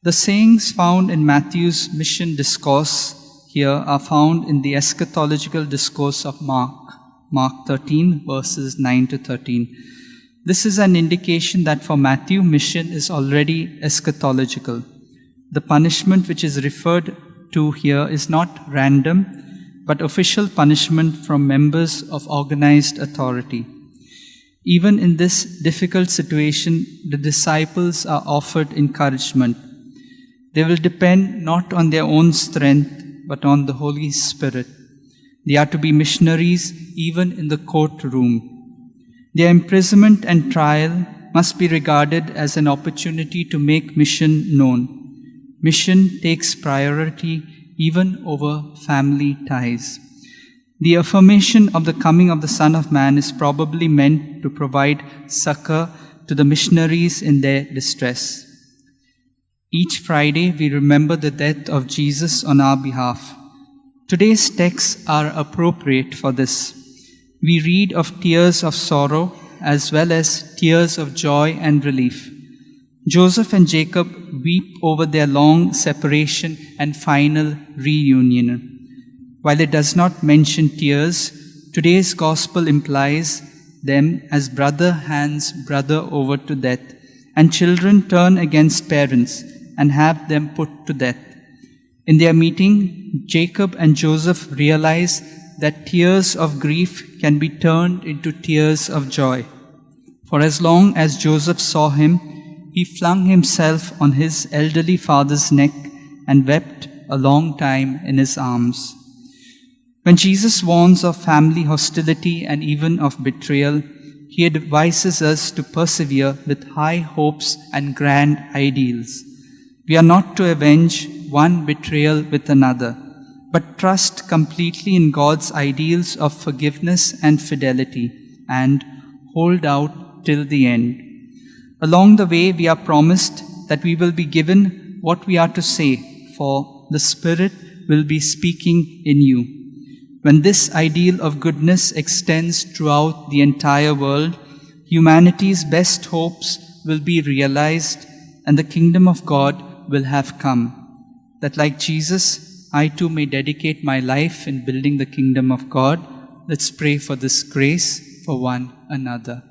The sayings found in Matthew's mission discourse here are found in the eschatological discourse of Mark 13, verses 9 to 13. This is an indication that for Matthew, mission is already eschatological. The punishment which is referred to here is not random, but official punishment from members of organized authority. Even in this difficult situation, the disciples are offered encouragement. They will depend not on their own strength, but on the Holy Spirit. They are to be missionaries even in the courtroom. Their imprisonment and trial must be regarded as an opportunity to make mission known. Mission takes priority even over family ties. The affirmation of the coming of the Son of Man is probably meant to provide succor to the missionaries in their distress. Each Friday, we remember the death of Jesus on our behalf. Today's texts are appropriate for this. We read of tears of sorrow as well as tears of joy and relief. Joseph and Jacob weep over their long separation and final reunion. While it does not mention tears, today's gospel implies them as brother hands brother over to death, and children turn against parents and have them put to death. In their meeting, Jacob and Joseph realize that tears of grief can be turned into tears of joy. For as long as Joseph saw him, he flung himself on his elderly father's neck and wept a long time in his arms. When Jesus warns of family hostility and even of betrayal, he advises us to persevere with high hopes and grand ideals. We are not to avenge one betrayal with another, but trust completely in God's ideals of forgiveness and fidelity, and hold out till the end. Along the way, we are promised that we will be given what we are to say, for the Spirit will be speaking in you. When this ideal of goodness extends throughout the entire world, humanity's best hopes will be realized and the kingdom of God will have come. That like Jesus, I too may dedicate my life in building the kingdom of God. Let's pray for this grace for one another.